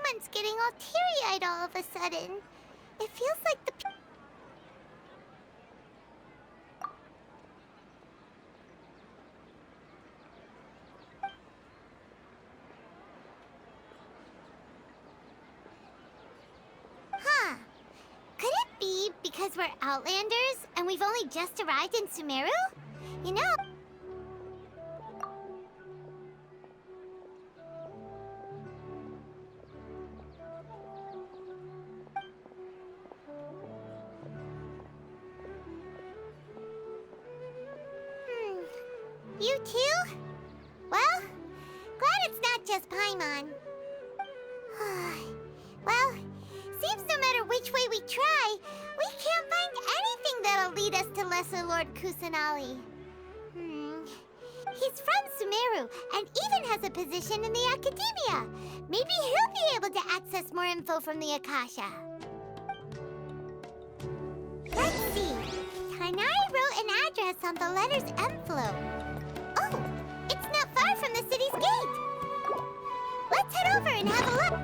Paimon's getting all teary-eyed all of a sudden. It feels like the... Huh. Could it be because we're Outlanders and we've only just arrived in Sumeru? You know... You too? Well, glad it's not just Paimon. Well, seems no matter which way we try, we can't find anything that'll lead us to Lesser Lord Kusanali. He's from Sumeru and even has a position in the academia. Maybe he'll be able to access more info from the Akasha. Let's see. Tainari wrote an address on the letter's envelope. Oh, it's not far from the city's gate. Let's head over and have a look.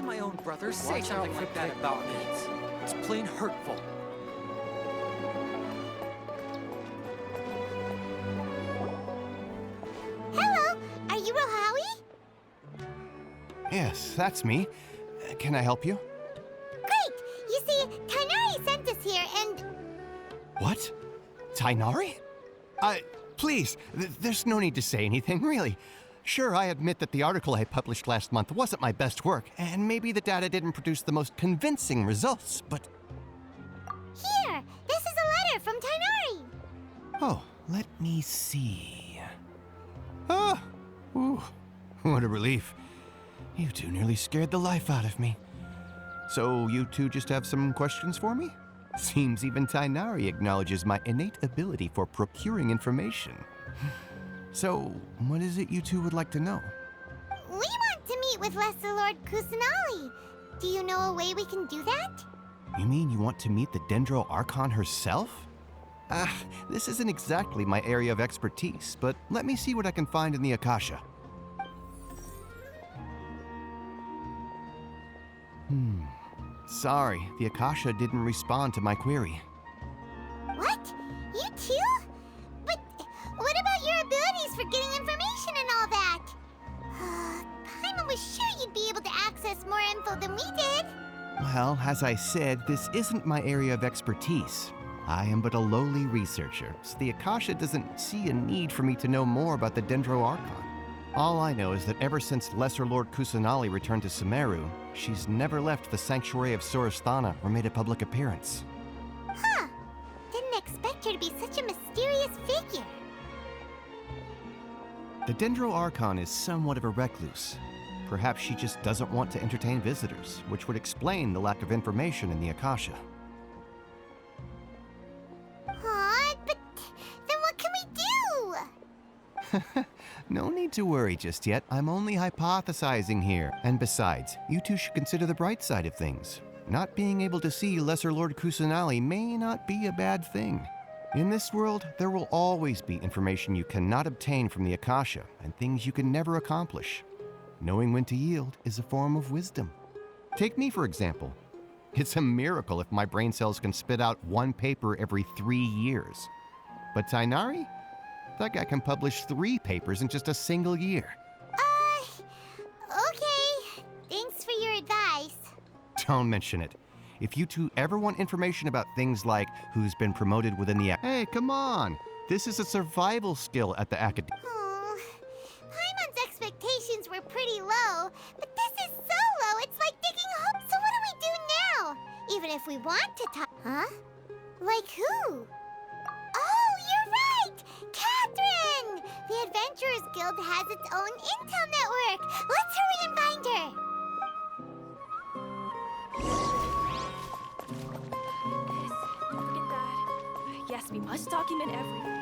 My own brother say something like that about me. It's plain hurtful. Hello, are you Rohawi? Yes, that's me. Can I help you? Great! You see, Tainari sent us here and... What? Tainari? Please, there's no need to say anything, really. Sure, I admit that the article I published last month wasn't my best work, and maybe the data didn't produce the most convincing results, but... Here! This is a letter from Tainari! Oh, let me see... Oh! Ooh, what a relief. You two nearly scared the life out of me. So you two just have some questions for me? Seems even Tainari acknowledges my innate ability for procuring information. So, what is it you two would like to know? We want to meet with Lesser Lord Kusanali. Do you know a way we can do that? You mean you want to meet the Dendro Archon herself? This isn't exactly my area of expertise, but let me see what I can find in the Akasha. Sorry, the Akasha didn't respond to my query. What? You too? But what about your abilities for getting information and all that? Paimon was sure you'd be able to access more info than we did. Well, as I said, this isn't my area of expertise. I am but a lowly researcher, so the Akasha doesn't see a need for me to know more about the Dendro Archon. All I know is that ever since Lesser Lord Kusanali returned to Sumeru, she's never left the Sanctuary of Sorasthana or made a public appearance. Huh. Didn't expect her to be such a mysterious figure. The Dendro Archon is somewhat of a recluse. Perhaps she just doesn't want to entertain visitors, which would explain the lack of information in the Akasha. But then what can we do? No need to worry just yet. I'm only hypothesizing here. And besides, you two should consider the bright side of things. Not being able to see Lesser Lord Kusanali may not be a bad thing. In this world, there will always be information you cannot obtain from the Akasha, and things you can never accomplish. Knowing when to yield is a form of wisdom. Take me, for example. It's a miracle if my brain cells can spit out one paper every 3 years. But Tainari? That guy can publish 3 papers in just a single year. Okay. Thanks for your advice. Don't mention it. If you two ever want information about things like who's been promoted within the... Hey, come on! This is a survival skill at the academy. Oh, Paimon's expectations were pretty low, but this is so low, it's like digging a hole. So what do we do now? Even if we want to talk... Huh? Like who? Oh, you're right! Catherine! The Adventurers Guild has its own intel network. Let's hurry and find her. We must document everything.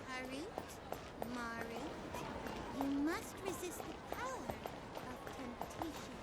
Harut, Marut, you must resist the power of temptation.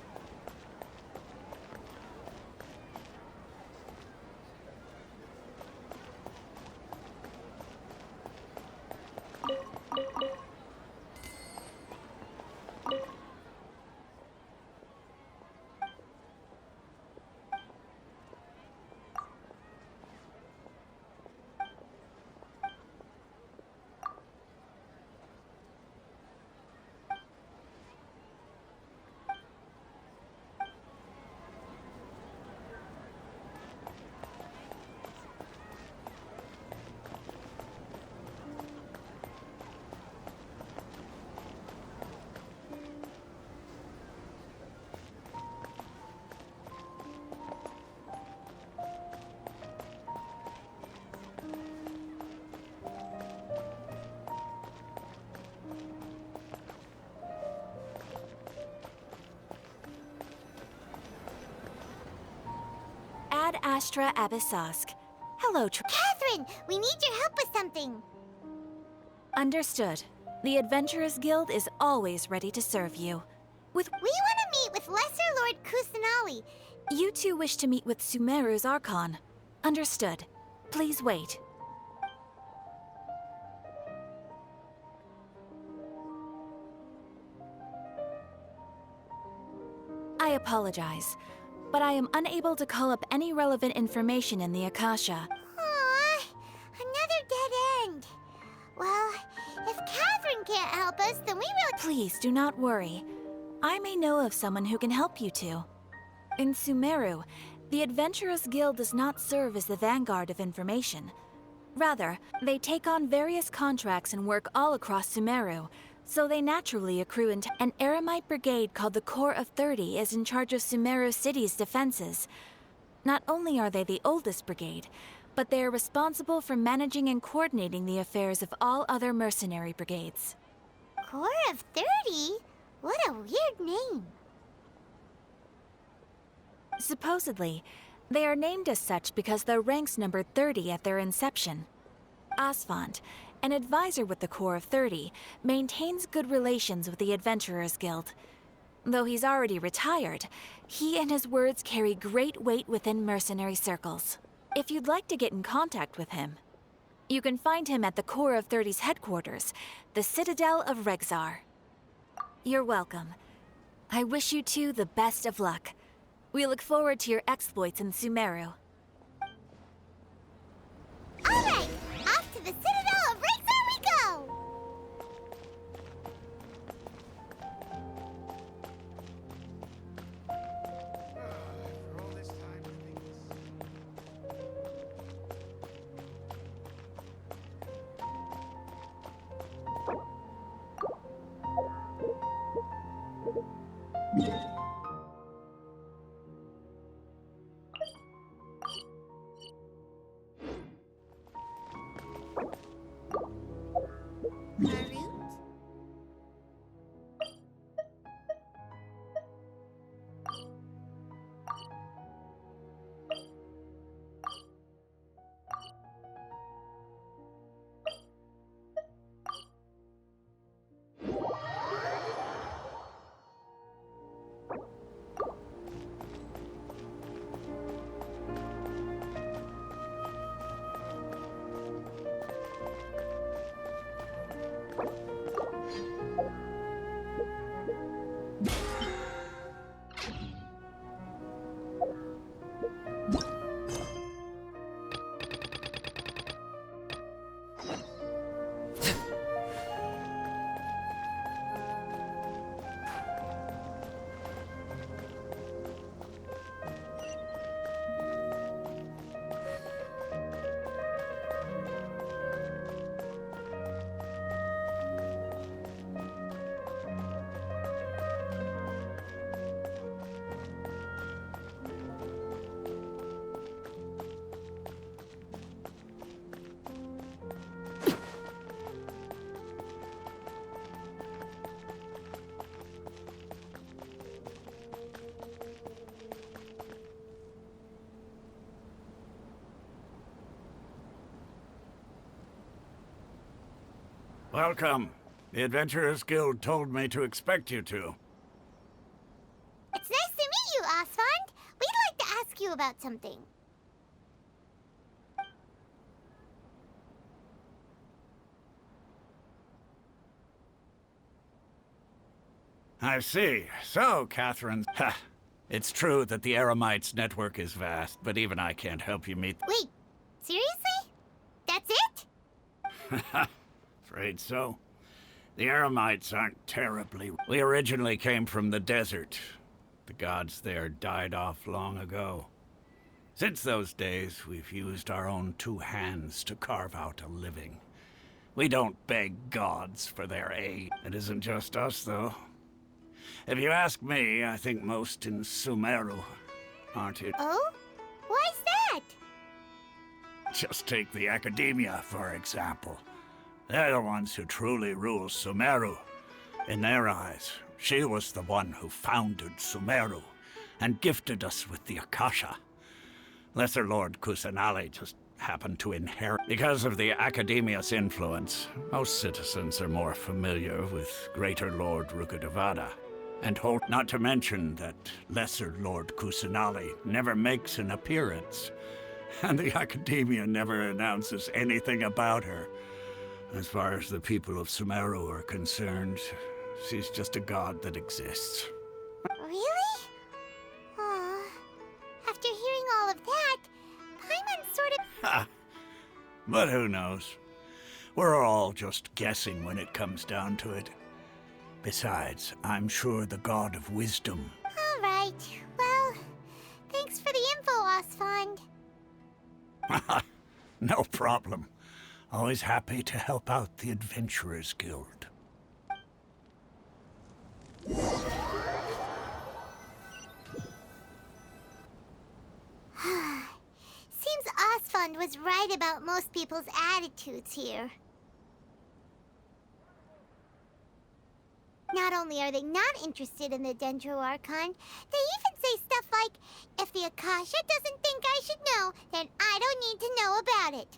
Ad Astra Abyssosk. Hello, Catherine, we need your help with something. Understood. The Adventurers Guild is always ready to serve you. We want to meet with Lesser Lord Kusanali. You two wish to meet with Sumeru's Archon. Understood. Please wait. I apologize, but I am unable to call up any relevant information in the Akasha. Aww, another dead end. Well, if Catherine can't help us, then we really... Please do not worry. I may know of someone who can help you two. In Sumeru, the Adventurers Guild does not serve as the vanguard of information. Rather, they take on various contracts and work all across Sumeru, so they naturally accrue into an Eremite brigade called the Corps of 30 is in charge of Sumeru City's defenses. Not only are they the oldest brigade, but they are responsible for managing and coordinating the affairs of all other mercenary brigades. Corps of 30? What a weird name. Supposedly, they are named as such because their ranks numbered 30 at their inception. Asfand, an advisor with the Corps of 30, maintains good relations with the Adventurers Guild. Though he's already retired, he and his words carry great weight within mercenary circles. If you'd like to get in contact with him, you can find him at the Corps of 30's headquarters, the Citadel of Rexar. You're welcome. I wish you two the best of luck. We look forward to your exploits in Sumeru. All right, off to the Citadel of Rexar we go! For all this time, Harut? Welcome. The Adventurers Guild told me to expect you two. It's nice to meet you, Osfond. We'd like to ask you about something. I see. So, Catherine... Ha! It's true that the Eremites network is vast, but even I can't help you meet... Wait, seriously? That's it? Afraid so. The Eremites aren't terribly... We originally came from the desert. The gods there died off long ago. Since those days, we've used our own two hands to carve out a living. We don't beg gods for their aid. It isn't just us, though. If you ask me, I think most in Sumeru aren't it. Oh? Why's that? Just take the Academia, for example. They're the ones who truly rule Sumeru. In their eyes, she was the one who founded Sumeru and gifted us with the Akasha. Lesser Lord Kusanali just happened to inherit. Because of the Academia's influence, most citizens are more familiar with Greater Lord Rukkhadevada. And not to mention that Lesser Lord Kusanali never makes an appearance. And the Academia never announces anything about her. As far as the people of Sumeru are concerned, she's just a god that exists. Really? Aw. After hearing all of that, Paimon's sort of... Ha! But who knows? We're all just guessing when it comes down to it. Besides, I'm sure the god of wisdom... All right. Well, thanks for the info, Osfond. No problem. Always happy to help out the Adventurers Guild. Seems Osfond was right about most people's attitudes here. Not only are they not interested in the Dendro Archon, they even say stuff like, if the Akasha doesn't think I should know, then I don't need to know about it.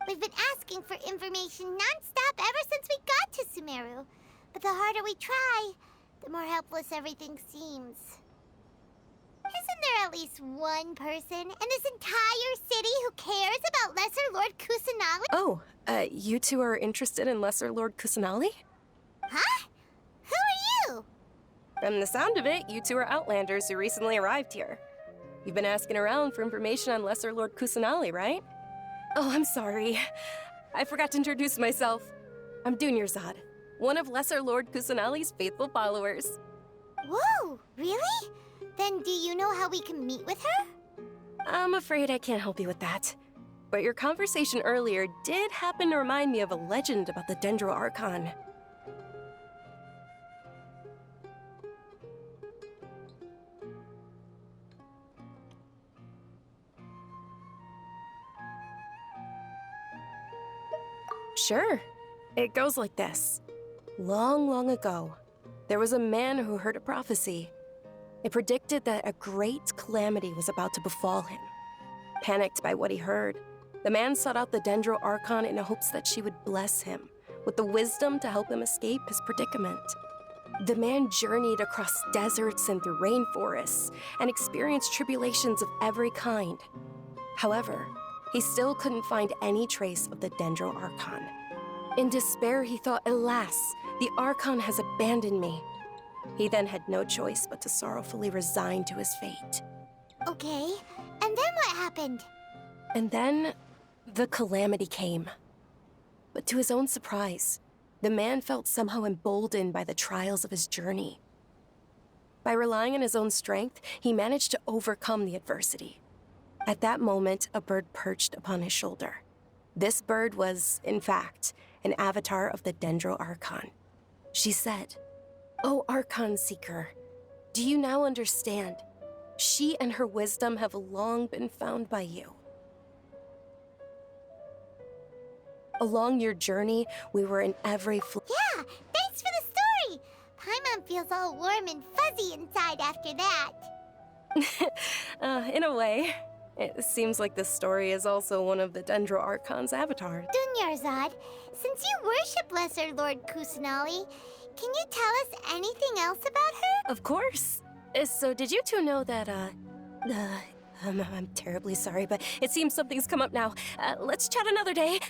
We've been asking for information non-stop ever since we got to Sumeru. But the harder we try, the more helpless everything seems. Isn't there at least one person in this entire city who cares about Lesser Lord Kusanali? Oh, you two are interested in Lesser Lord Kusanali? Huh? Who are you? From the sound of it, you two are Outlanders who recently arrived here. You've been asking around for information on Lesser Lord Kusanali, right? Oh, I'm sorry. I forgot to introduce myself. I'm Dunyarzad, one of Lesser Lord Kusanali's faithful followers. Whoa, really? Then do you know how we can meet with her? I'm afraid I can't help you with that. But your conversation earlier did happen to remind me of a legend about the Dendro Archon. Sure. It goes like this. Long, long ago, there was a man who heard a prophecy. It predicted that a great calamity was about to befall him. Panicked by what he heard, the man sought out the Dendro Archon in hopes that she would bless him with the wisdom to help him escape his predicament. The man journeyed across deserts and through rainforests and experienced tribulations of every kind. However, he still couldn't find any trace of the Dendro Archon. In despair, he thought, alas, the Archon has abandoned me. He then had no choice but to sorrowfully resign to his fate. Okay, and then what happened? And then, the calamity came. But to his own surprise, the man felt somehow emboldened by the trials of his journey. By relying on his own strength, he managed to overcome the adversity. At that moment, a bird perched upon his shoulder. This bird was, in fact, an avatar of the Dendro Archon. She said, "O Archon Seeker, do you now understand? She and her wisdom have long been found by you. Along your journey, we were in every Yeah, thanks for the story! Paimon feels all warm and fuzzy inside after that. in a way. It seems like this story is also one of the Dendro Archon's avatars. Dunyarzad, since you worship Lesser Lord Kusanali, can you tell us anything else about her? Of course. So did you two know that, I'm terribly sorry, but it seems something's come up now. Let's chat another day.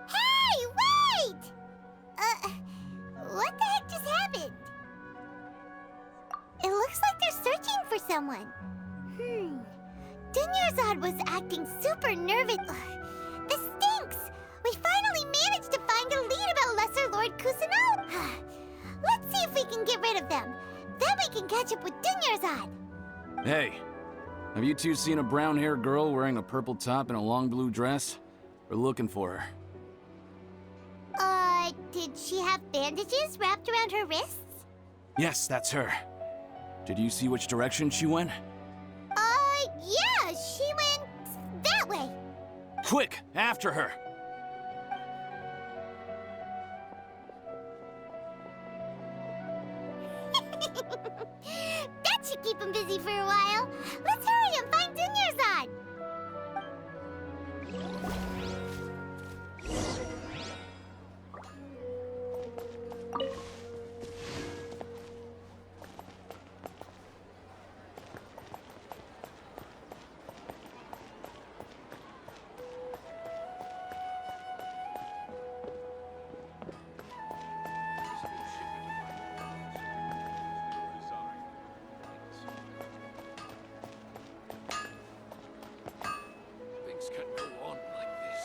Hey, wait! What the heck just happened? It looks like they're searching for someone. Dunyarzad was acting super nervous. Ugh, this stinks! We finally managed to find a lead about Lesser Lord Kusanal. Let's see if we can get rid of them. Then we can catch up with Dunyarzad. Hey, have you two seen a brown-haired girl wearing a purple top and a long blue dress? We're looking for her. Did she have bandages wrapped around her wrists? Yes, that's her. Did you see which direction she went? Yeah, she went that way. Quick, after her! That should keep him busy for a while. Let's hurry and find Dunyarzad. Things can't go on like this.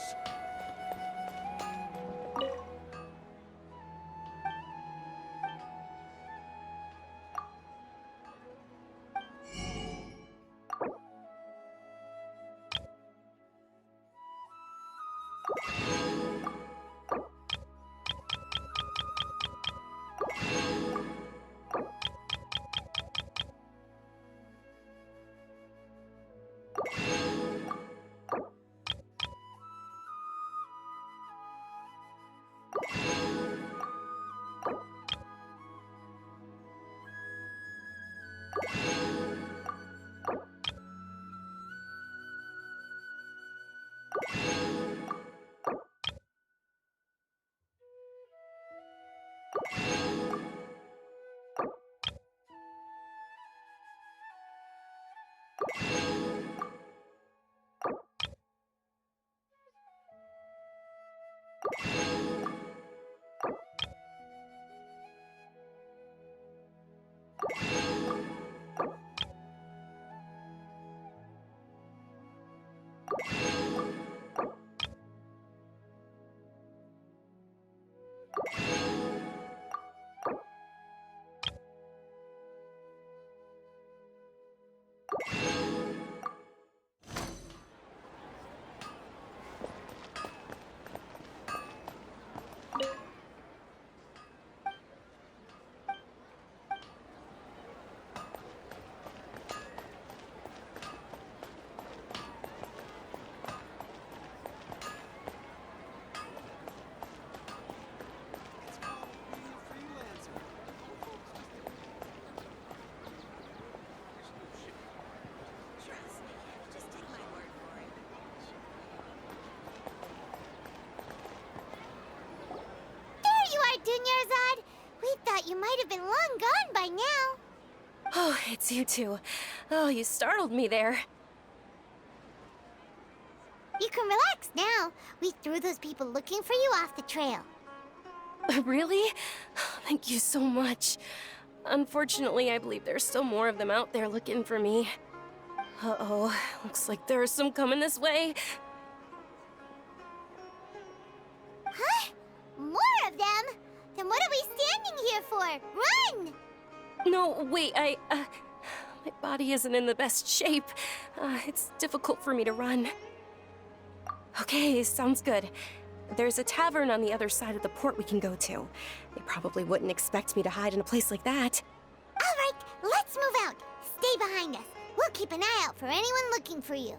Dunyarzad, we thought you might have been long gone by now. Oh, it's you two. Oh, you startled me there. You can relax now. We threw those people looking for you off the trail. Really? Thank you so much. Unfortunately, I believe there's still more of them out there looking for me. Uh-oh, looks like there are some coming this way. Huh? More of them? Then what are we standing here for? Run! No, wait, my body isn't in the best shape. It's difficult for me to run. Okay, sounds good. There's a tavern on the other side of the port we can go to. They probably wouldn't expect me to hide in a place like that. All right, let's move out. Stay behind us. We'll keep an eye out for anyone looking for you.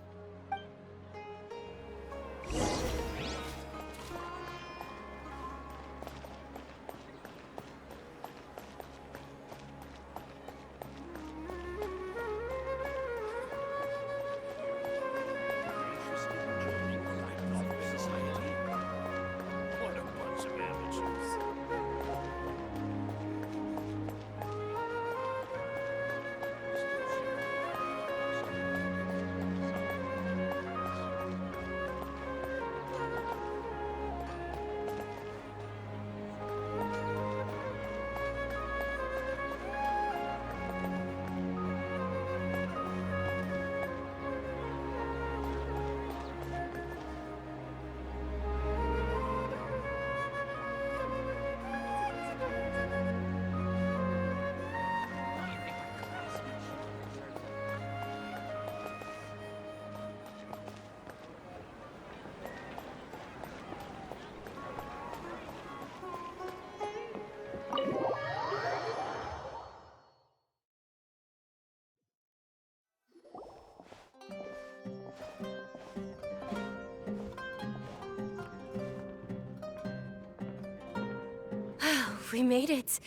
We made it.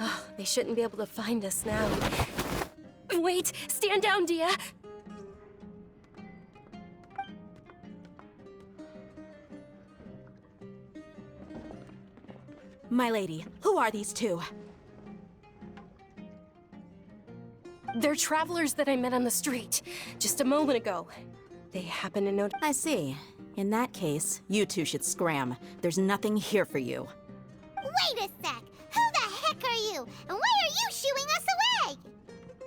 Oh, they shouldn't be able to find us now. Wait! Stand down, Dia! My lady, who are these two? They're travelers that I met on the street just a moment ago. They happen to know. I see. In that case, you two should scram. There's nothing here for you. Wait a sec! Who the heck are you? And why are you shooing us away?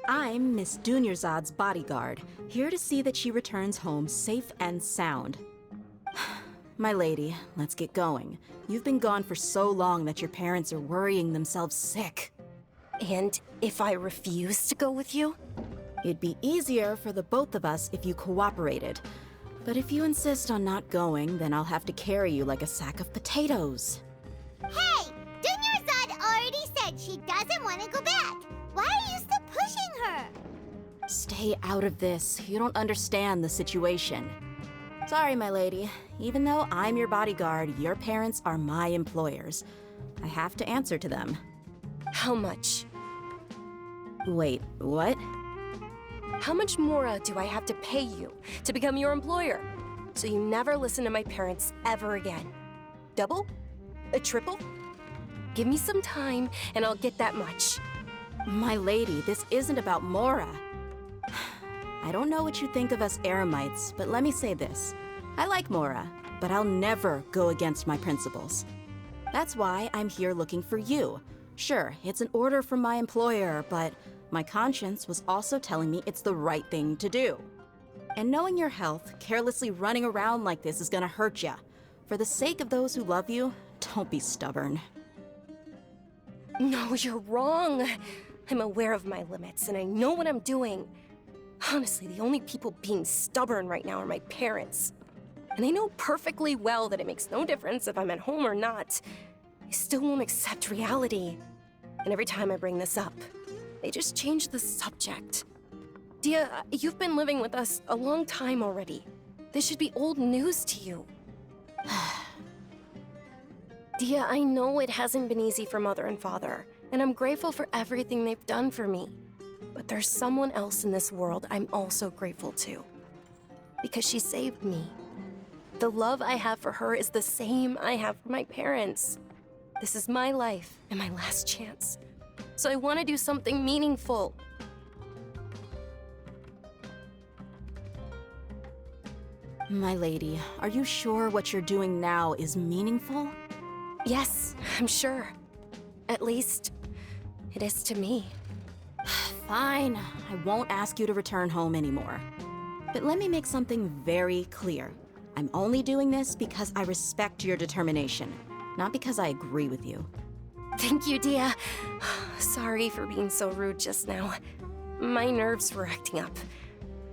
I'm Miss Dunyarzad's bodyguard, here to see that she returns home safe and sound. My lady, let's get going. You've been gone for so long that your parents are worrying themselves sick. And if I refuse to go with you? It'd be easier for the both of us if you cooperated. But if you insist on not going, then I'll have to carry you like a sack of potatoes. Hey! Dunyarzad already said she doesn't want to go back. Why are you still pushing her? Stay out of this. You don't understand the situation. Sorry, my lady. Even though I'm your bodyguard, your parents are my employers. I have to answer to them. How much? Wait, what? How much more do I have to pay you to become your employer? So you never listen to my parents ever again. Double? A triple? Give me some time and I'll get that much. My lady, this isn't about Mora. I don't know what you think of us Eremites, but let me say this. I like Mora, but I'll never go against my principles. That's why I'm here looking for you. Sure, it's an order from my employer, but my conscience was also telling me it's the right thing to do. And knowing your health, carelessly running around like this is gonna hurt ya. For the sake of those who love you, don't be stubborn. No, you're wrong. I'm aware of my limits and I know what I'm doing. Honestly, the only people being stubborn right now are my parents. And they know perfectly well that it makes no difference if I'm at home or not. They still won't accept reality. And every time I bring this up, they just change the subject. Dia, you've been living with us a long time already. This should be old news to you. Dia, I know it hasn't been easy for Mother and Father, and I'm grateful for everything they've done for me. But there's someone else in this world I'm also grateful to. Because she saved me. The love I have for her is the same I have for my parents. This is my life and my last chance. So I want to do something meaningful. My lady, are you sure what you're doing now is meaningful? Yes, I'm sure. At least, it is to me. Fine, I won't ask you to return home anymore. But let me make something very clear. I'm only doing this because I respect your determination, not because I agree with you. Thank you, Dia. Sorry for being so rude just now. My nerves were acting up.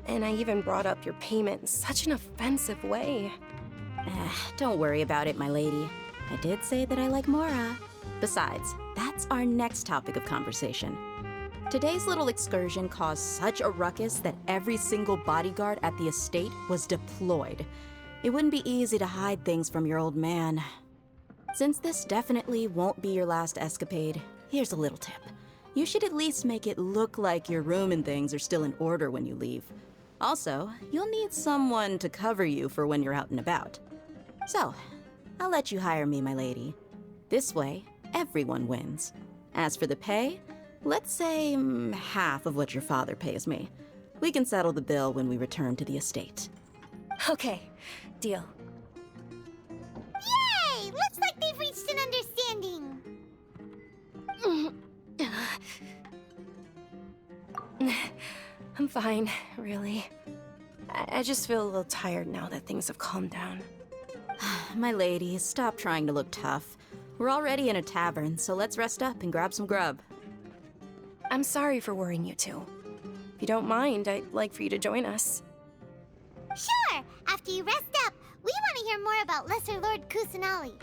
And I even brought up your payment in such an offensive way. Don't worry about it, my lady. I did say that I like Mora. Besides, that's our next topic of conversation. Today's little excursion caused such a ruckus that every single bodyguard at the estate was deployed. It wouldn't be easy to hide things from your old man. Since this definitely won't be your last escapade, here's a little tip. You should at least make it look like your room and things are still in order when you leave. Also, you'll need someone to cover you for when you're out and about. So, I'll let you hire me, my lady. This way, everyone wins. As for the pay, let's say half of what your father pays me. We can settle the bill when we return to the estate. Okay, deal. Yay! Looks like they've reached an understanding. I'm fine, really. I just feel a little tired now that things have calmed down. My lady, stop trying to look tough. We're already in a tavern, so let's rest up and grab some grub. I'm sorry for worrying you two. If you don't mind, I'd like for you to join us. Sure! After you rest up, we want to hear more about Lesser Lord Kusanali.